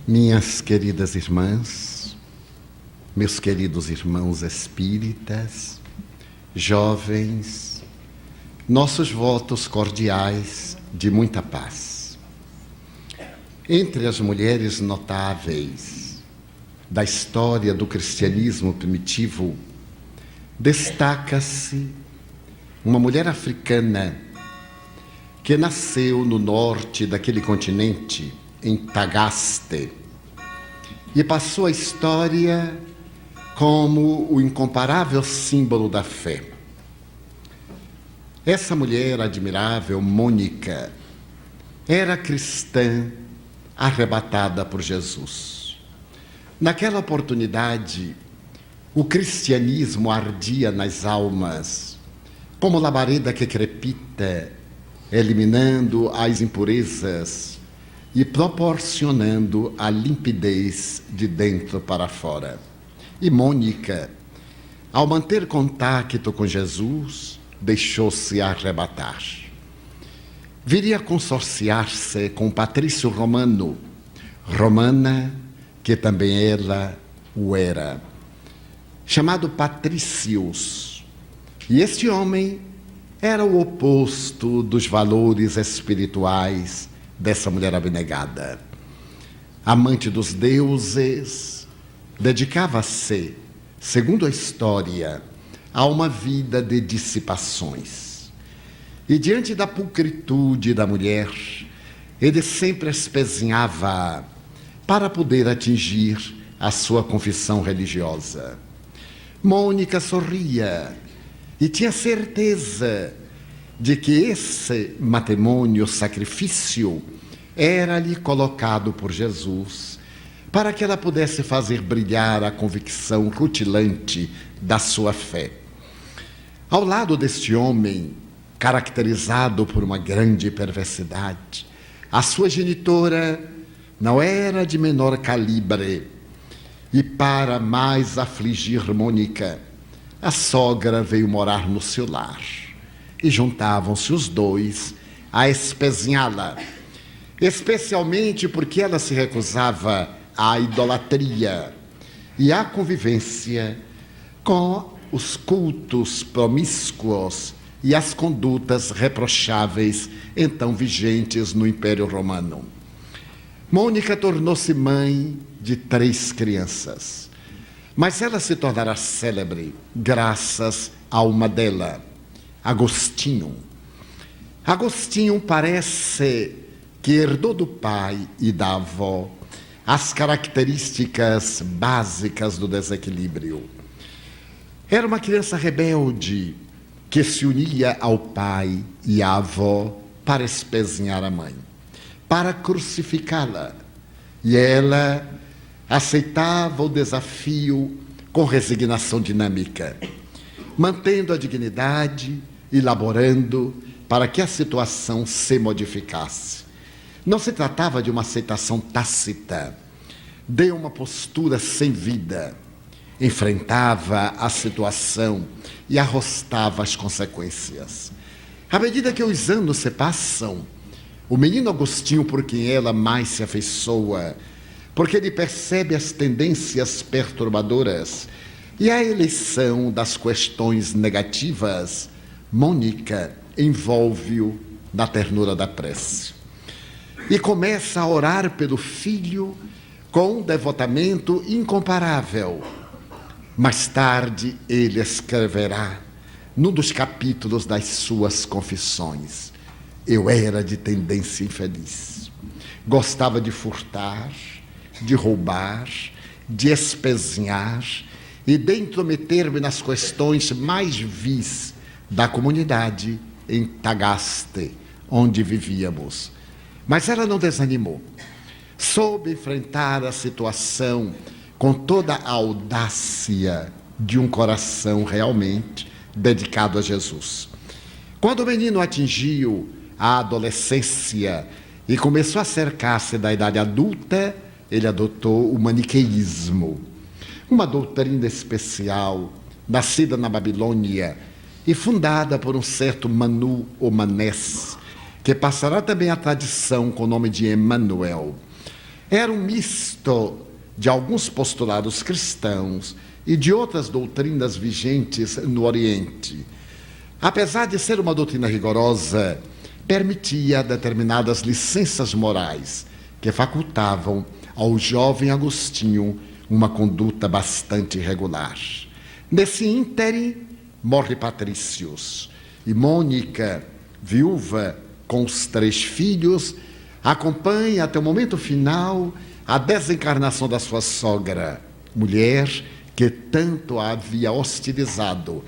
Minhas queridas irmãs, meus queridos irmãos espíritas, jovens, nossos votos cordiais de muita paz. Entre as mulheres notáveis da história do cristianismo primitivo, destaca-se uma mulher africana que nasceu no norte daquele continente, em Tagaste, e passou a história como o incomparável símbolo da fé. Essa mulher admirável, Mônica, era cristã arrebatada por Jesus. Naquela oportunidade, o cristianismo ardia nas almas, como labareda que crepita, eliminando as impurezas e proporcionando a limpidez de dentro para fora. E Mônica, ao manter contato com Jesus, deixou-se arrebatar. Viria a consorciar-se com Patrício Romano, romana, que também ela o era, chamado Patrícios. E este homem era o oposto dos valores espirituais dessa mulher abnegada. Amante dos deuses, dedicava-se, segundo a história, a uma vida de dissipações. E diante da pulcritude da mulher, ele sempre espezinhava para poder atingir a sua confissão religiosa. Mônica sorria e tinha certeza de que esse matrimônio sacrifício era-lhe colocado por Jesus para que ela pudesse fazer brilhar a convicção rutilante da sua fé. Ao lado deste homem, caracterizado por uma grande perversidade, a sua genitora não era de menor calibre, e para mais afligir Mônica, a sogra veio morar no seu lar. E juntavam-se os dois a espezinhá-la, especialmente porque ela se recusava à idolatria e à convivência com os cultos promíscuos e as condutas reprocháveis então vigentes no Império Romano. Mônica tornou-se mãe de 3 crianças, mas ela se tornará célebre graças a uma delas, Agostinho. Agostinho parece que herdou do pai e da avó as características básicas do desequilíbrio. Era uma criança rebelde que se unia ao pai e à avó para espezinhar a mãe, para crucificá-la. E ela aceitava o desafio com resignação dinâmica, mantendo a dignidade e laborando para que a situação se modificasse. Não se tratava de uma aceitação tácita, de uma postura sem vida. Enfrentava a situação e arrostava as consequências. À medida que os anos se passam, o menino Agostinho, por quem ela mais se afeiçoa, porque ele percebe as tendências perturbadoras e a eleição das questões negativas, Mônica envolve-o na ternura da prece. E começa a orar pelo filho com um devotamento incomparável. Mais tarde ele escreverá, num dos capítulos das suas confissões: eu era de tendência infeliz. Gostava de furtar, de roubar, de espezinhar e de intrometer-me nas questões mais vis da comunidade em Tagaste, onde vivíamos. Mas ela não desanimou. Soube enfrentar a situação com toda a audácia de um coração realmente dedicado a Jesus. Quando o menino atingiu a adolescência e começou a cercar-se da idade adulta, ele adotou o maniqueísmo, uma doutrina especial, nascida na Babilônia e fundada por um certo Manu ou Manés, que passará também a tradição com o nome de Emmanuel. Era um misto de alguns postulados cristãos e de outras doutrinas vigentes no Oriente. Apesar de ser uma doutrina rigorosa, permitia determinadas licenças morais que facultavam ao jovem Agostinho uma conduta bastante regular. Nesse ínterim, morre Patrícios, e Mônica, viúva com os 3 filhos, acompanha até o momento final a desencarnação da sua sogra, mulher que tanto a havia hostilizado,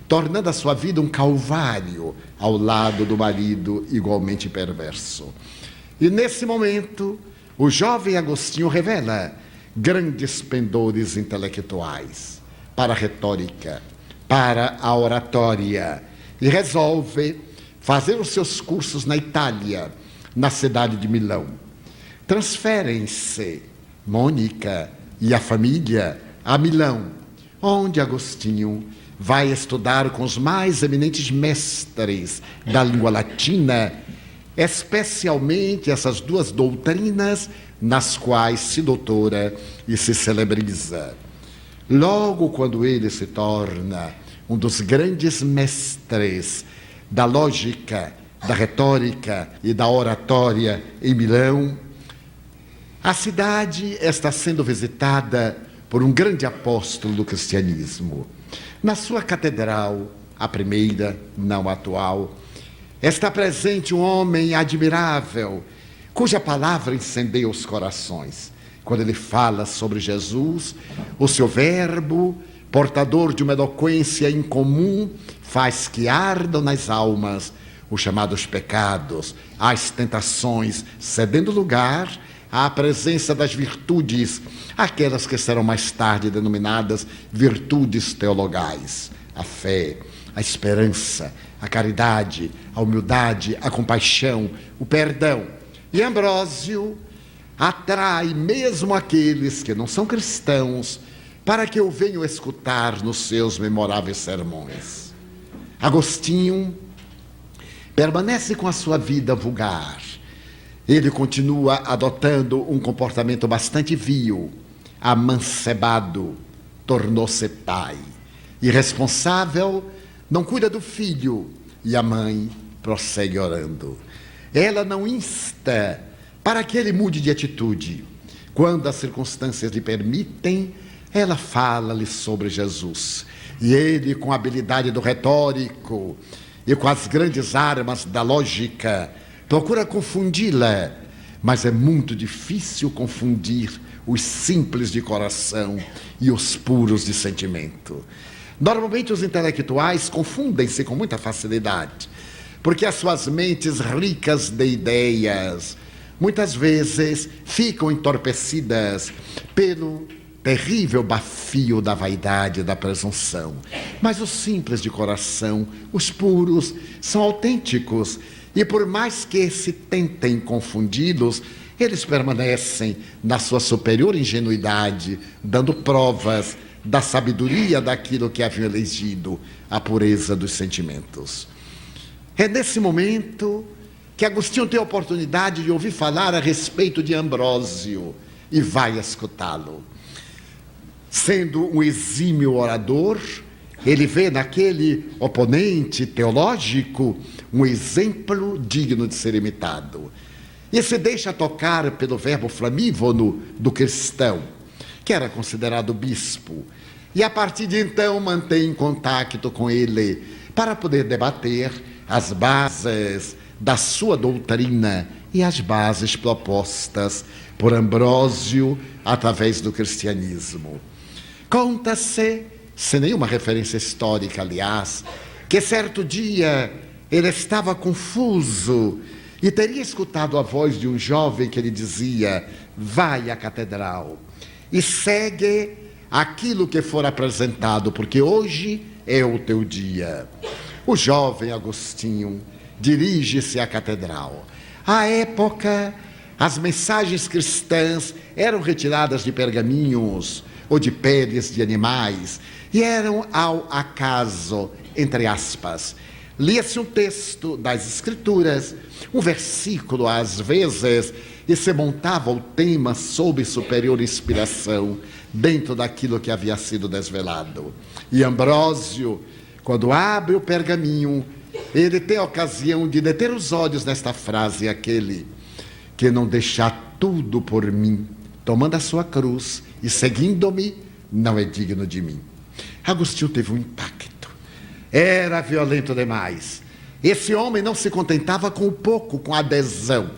tornando a sua vida um calvário ao lado do marido igualmente perverso. E nesse momento, o jovem Agostinho revela grandes pendores intelectuais para a retórica, para a oratória, e resolve fazer os seus cursos na Itália, na cidade de Milão. Transferem-se Mônica e a família a Milão, onde Agostinho vai estudar com os mais eminentes mestres da língua latina, especialmente essas 2 doutrinas nas quais se doutora e se celebriza. Logo quando ele se torna um dos grandes mestres da lógica, da retórica e da oratória em Milão, a cidade está sendo visitada por um grande apóstolo do cristianismo. Na sua catedral, a primeira, não a atual, está presente um homem admirável, cuja palavra incendeia os corações. Quando ele fala sobre Jesus, o seu verbo, portador de uma eloquência incomum, faz que ardam nas almas os chamados pecados, as tentações, cedendo lugar à presença das virtudes, aquelas que serão mais tarde denominadas virtudes teologais: a fé, a esperança, a caridade, a humildade, a compaixão, o perdão. E Ambrósio atrai mesmo aqueles que não são cristãos para que o venham escutar nos seus memoráveis sermões. Agostinho permanece com a sua vida vulgar. Ele continua adotando um comportamento bastante vil, amancebado, tornou-se pai. Irresponsável, não cuida do filho, e a mãe prossegue orando. Ela não insta para que ele mude de atitude. Quando as circunstâncias lhe permitem, ela fala-lhe sobre Jesus. E ele, com a habilidade do retórico e com as grandes armas da lógica, procura confundi-la, mas é muito difícil confundir os simples de coração e os puros de sentimento. Normalmente os intelectuais confundem-se com muita facilidade, porque as suas mentes ricas de ideias muitas vezes ficam entorpecidas pelo terrível bafio da vaidade e da presunção. Mas os simples de coração, os puros, são autênticos, e por mais que se tentem confundi-los, eles permanecem na sua superior ingenuidade, dando provas da sabedoria daquilo que haviam elegido, a pureza dos sentimentos. É nesse momento que Agostinho tem a oportunidade de ouvir falar a respeito de Ambrósio e vai escutá-lo. Sendo um exímio orador, ele vê naquele oponente teológico um exemplo digno de ser imitado. E se deixa tocar pelo verbo flamívono do cristão, que era considerado bispo, e a partir de então mantém contato com ele para poder debater as bases da sua doutrina e as bases propostas por Ambrósio através do cristianismo. Conta-se, sem nenhuma referência histórica, aliás, que certo dia ele estava confuso e teria escutado a voz de um jovem que lhe dizia: vai à catedral e segue aquilo que for apresentado, porque hoje é o teu dia. O jovem Agostinho dirige-se à catedral. À época, as mensagens cristãs eram retiradas de pergaminhos ou de peles de animais e eram ao acaso, entre aspas. Lia-se um texto das Escrituras, um versículo às vezes, e se montava o tema sob superior inspiração, dentro daquilo que havia sido desvelado. E Ambrósio, quando abre o pergaminho, ele tem a ocasião de deter os olhos nesta frase: aquele que não deixar tudo por mim, tomando a sua cruz e seguindo-me, não é digno de mim. Agostinho teve um impacto. Era violento demais. Esse homem não se contentava com o pouco, com a adesão.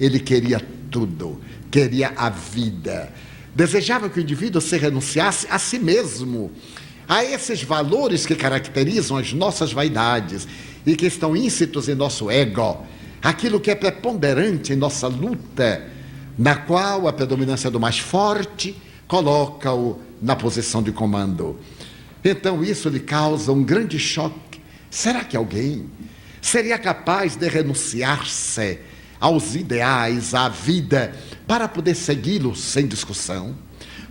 Ele queria tudo, queria a vida. Desejava que o indivíduo se renunciasse a si mesmo, a esses valores que caracterizam as nossas vaidades e que estão íncitos em nosso ego, aquilo que é preponderante em nossa luta, na qual a predominância do mais forte coloca-o na posição de comando. Então isso lhe causa um grande choque. Será que alguém seria capaz de renunciar-se aos ideais, à vida, para poder segui-lo sem discussão?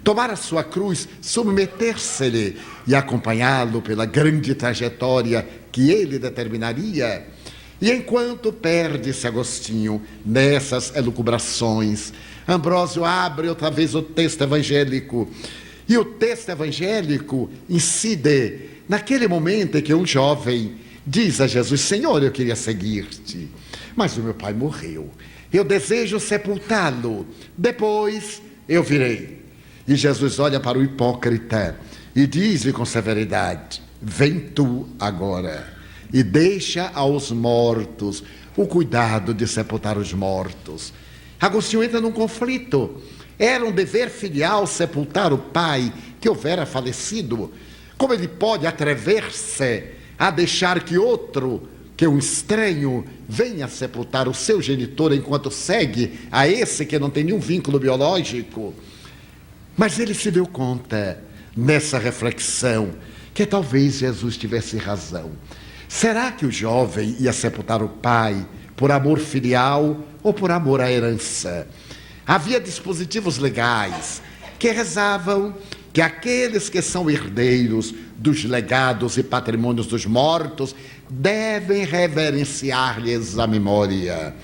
Tomar a sua cruz, submeter-se-lhe e acompanhá-lo pela grande trajetória que ele determinaria? E enquanto perde-se Agostinho nessas elucubrações, Ambrósio abre outra vez o texto evangélico. E o texto evangélico incide naquele momento em que um jovem diz a Jesus: Senhor, eu queria seguir-te, mas o meu pai morreu. Eu desejo sepultá-lo, depois eu virei. E Jesus olha para o hipócrita e diz-lhe com severidade: vem tu agora e deixa aos mortos o cuidado de sepultar os mortos. Agostinho entra num conflito. Era um dever filial sepultar o pai que houvera falecido. Como ele pode atrever-se a deixar que outro, que um estranho, venha sepultar o seu genitor enquanto segue a esse que não tem nenhum vínculo biológico? Mas ele se deu conta, nessa reflexão, que talvez Jesus tivesse razão. Será que o jovem ia sepultar o pai por amor filial ou por amor à herança? Havia dispositivos legais que rezavam que aqueles que são herdeiros dos legados e patrimônios dos mortos devem reverenciar-lhes a memória.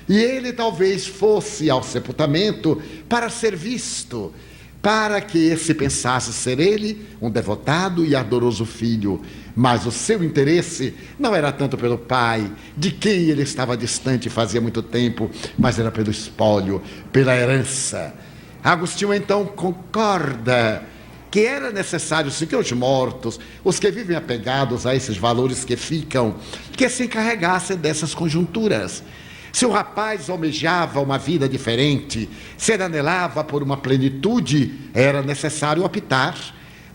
E ele talvez fosse ao sepultamento para ser visto, para que se pensasse ser ele um devotado e ardoroso filho. Mas o seu interesse não era tanto pelo pai, de quem ele estava distante fazia muito tempo, mas era pelo espólio, pela herança. Agostinho então concorda que era necessário sim que os mortos, os que vivem apegados a esses valores que ficam, que se encarregassem dessas conjunturas. Se o rapaz almejava uma vida diferente, se ele anelava por uma plenitude, era necessário optar.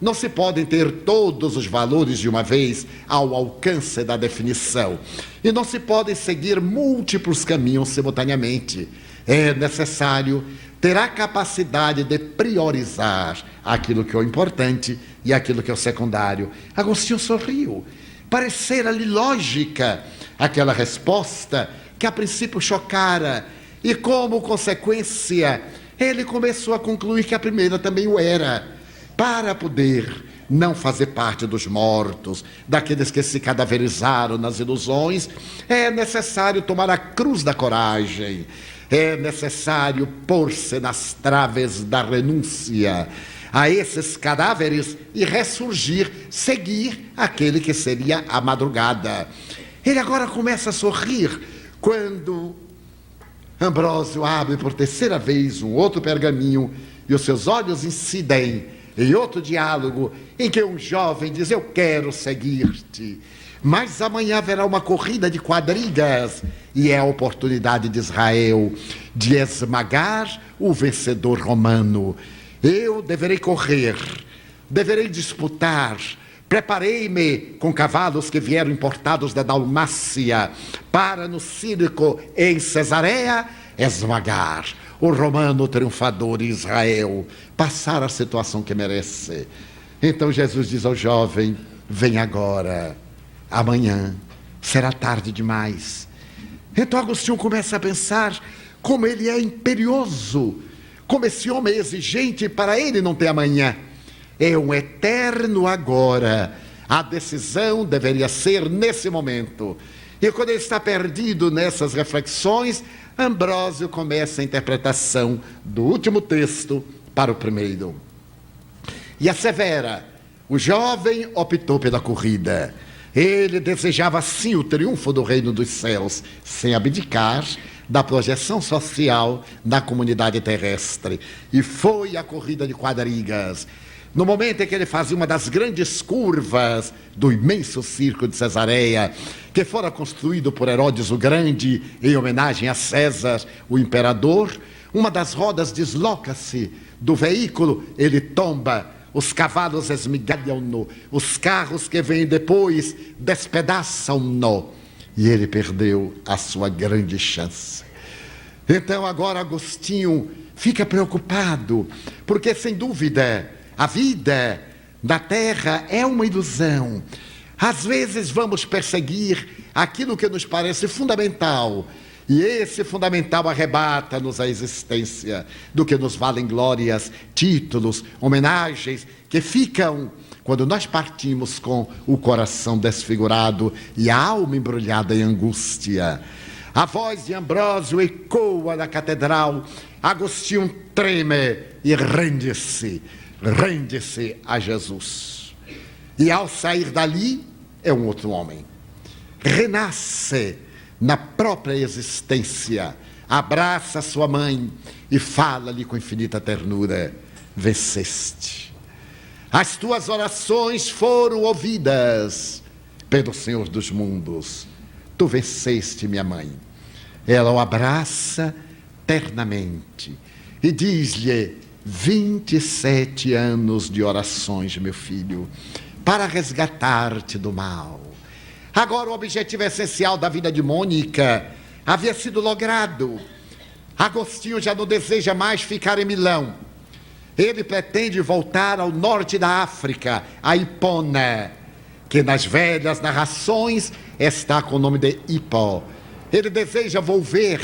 Não se podem ter todos os valores de uma vez ao alcance da definição. E não se podem seguir múltiplos caminhos simultaneamente. É necessário ter a capacidade de priorizar aquilo que é o importante e aquilo que é o secundário. Agostinho sorriu. Parecera-lhe lógica aquela resposta que a princípio chocara. E como consequência, ele começou a concluir que a primeira também o era. Para poder não fazer parte dos mortos, daqueles que se cadaverizaram nas ilusões, é necessário tomar a cruz da coragem, é necessário pôr-se nas traves da renúncia a esses cadáveres e ressurgir, seguir aquele que seria a madrugada. Ele agora começa a sorrir quando Ambrósio abre por terceira vez um outro pergaminho e os seus olhos incidem em outro diálogo em que um jovem diz: eu quero seguir-te, mas amanhã haverá uma corrida de quadrigas e é a oportunidade de Israel de esmagar o vencedor romano. Eu deverei correr, deverei disputar. Preparei-me com cavalos que vieram importados da Dalmácia para no circo em Cesareia esmagar o romano triunfador Israel, passar a situação que merece. Então Jesus diz ao jovem: vem agora, amanhã será tarde demais. Então Agostinho começa a pensar como ele é imperioso, como esse homem é exigente, para ele não ter amanhã. É um eterno agora. A decisão deveria ser nesse momento. E quando ele está perdido nessas reflexões, Ambrósio começa a interpretação do último texto para o primeiro. E assevera: o jovem optou pela corrida. Ele desejava sim o triunfo do reino dos céus, sem abdicar da projeção social na comunidade terrestre. E foi a corrida de quadrigas. No momento em que ele fazia uma das grandes curvas do imenso circo de Cesareia, que fora construído por Herodes o Grande em homenagem a César, o imperador, uma das rodas desloca-se do veículo, ele tomba, os cavalos esmigalham-no, os carros que vêm depois despedaçam-no, e ele perdeu a sua grande chance. Então agora Agostinho fica preocupado, porque sem dúvida a vida na terra é uma ilusão. Às vezes vamos perseguir aquilo que nos parece fundamental, e esse fundamental arrebata-nos a existência, do que nos valem glórias, títulos, homenagens, que ficam quando nós partimos com o coração desfigurado e a alma embrulhada em angústia. A voz de Ambrósio ecoa na catedral, Agostinho treme e rende-se a Jesus. E ao sair dali, é um outro homem. Renasce na própria existência, abraça sua mãe e fala-lhe com infinita ternura: venceste. As tuas orações foram ouvidas pelo Senhor dos mundos. Tu venceste, minha mãe. Ela o abraça ternamente e diz-lhe: 27 anos de orações, meu filho, para resgatar-te do mal. Agora o objetivo essencial da vida de Mônica havia sido logrado. Agostinho já não deseja mais ficar em Milão. Ele pretende voltar ao norte da África, a Hipona, que nas velhas narrações está com o nome de Hippo. Ele deseja volver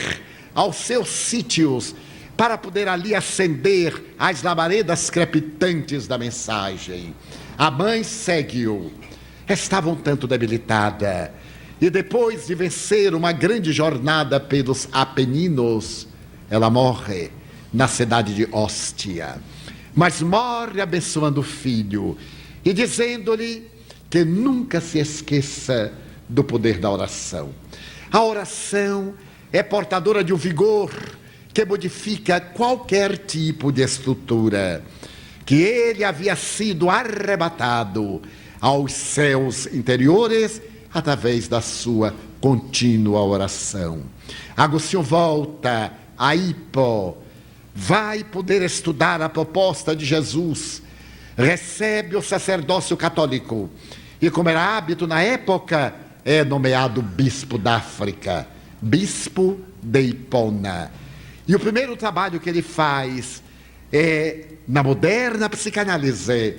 aos seus sítios para poder ali acender as labaredas crepitantes da mensagem. A mãe segue-o. Estava um tanto debilitada, e depois de vencer uma grande jornada pelos Apeninos, ela morre na cidade de Ostia. Mas morre abençoando o filho e dizendo-lhe que nunca se esqueça do poder da oração. A oração é portadora de um vigor que modifica qualquer tipo de estrutura, que ele havia sido arrebatado aos céus interiores através da sua contínua oração. Agostinho volta a Hippo, vai poder estudar a proposta de Jesus, recebe o sacerdócio católico e, como era hábito na época, é nomeado bispo da África, bispo de Hipona. E o primeiro trabalho que ele faz é, na moderna psicanálise,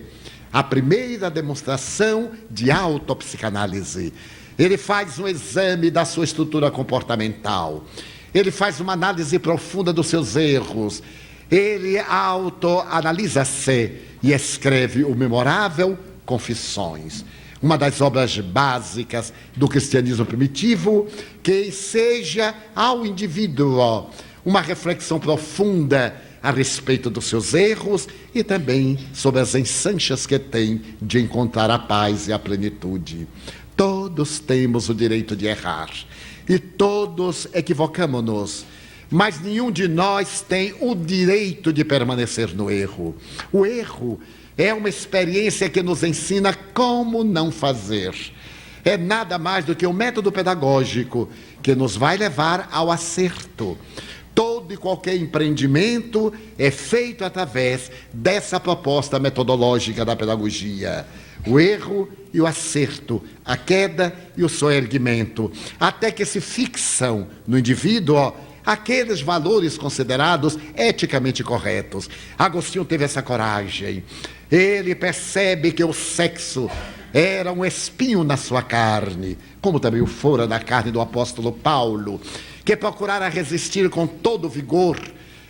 a primeira demonstração de autopsicanálise. Ele faz um exame da sua estrutura comportamental. Ele faz uma análise profunda dos seus erros. Ele autoanalisa-se e escreve o memorável Confissões, uma das obras básicas do cristianismo primitivo, que enseja ao indivíduo uma reflexão profunda a respeito dos seus erros e também sobre as ensanchas que tem de encontrar a paz e a plenitude. Todos temos o direito de errar e todos equivocamos-nos, mas nenhum de nós tem o direito de permanecer no erro. O erro é uma experiência que nos ensina como não fazer. É nada mais do que um método pedagógico que nos vai levar ao acerto. Todo e qualquer empreendimento é feito através dessa proposta metodológica da pedagogia. O erro e o acerto, a queda e o soerguimento, até que se fixam no indivíduo aqueles valores considerados eticamente corretos. Agostinho teve essa coragem. Ele percebe que o sexo era um espinho na sua carne, como também o fora na carne do apóstolo Paulo, que procurara resistir com todo vigor.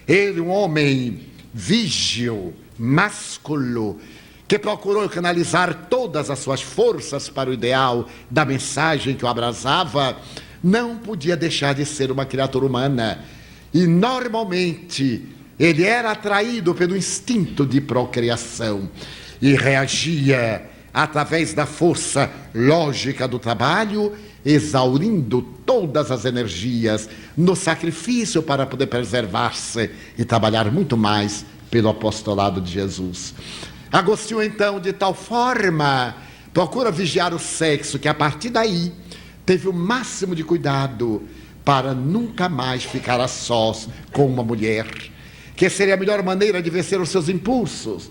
Ele, um homem vígil, másculo, que procurou canalizar todas as suas forças para o ideal da mensagem que o abrasava, não podia deixar de ser uma criatura humana. E normalmente ele era atraído pelo instinto de procriação e reagia através da força lógica do trabalho, exaurindo todas as energias no sacrifício para poder preservar-se e trabalhar muito mais pelo apostolado de Jesus. Agostinho, então, de tal forma, procura vigiar o sexo, que a partir daí teve o máximo de cuidado para nunca mais ficar a sós com uma mulher, que seria a melhor maneira de vencer os seus impulsos.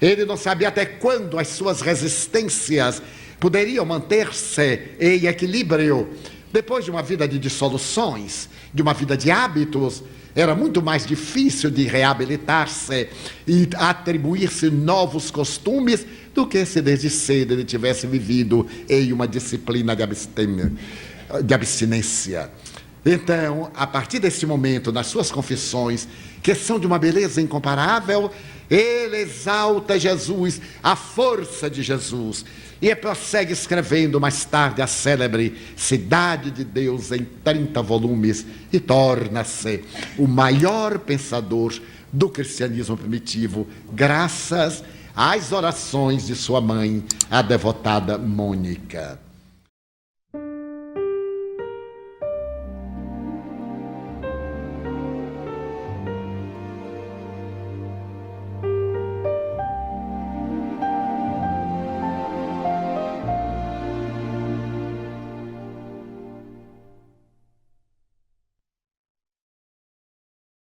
Ele não sabia até quando as suas resistências poderiam manter-se em equilíbrio. Depois de uma vida de dissoluções, de uma vida de hábitos, era muito mais difícil de reabilitar-se e atribuir-se novos costumes do que se desde cedo ele tivesse vivido em uma disciplina de abstinência. Então, a partir desse momento, nas suas confissões, que são de uma beleza incomparável, ele exalta Jesus, a força de Jesus, e prossegue escrevendo mais tarde a célebre Cidade de Deus em 30 volumes e torna-se o maior pensador do cristianismo primitivo, graças às orações de sua mãe, a devotada Mônica.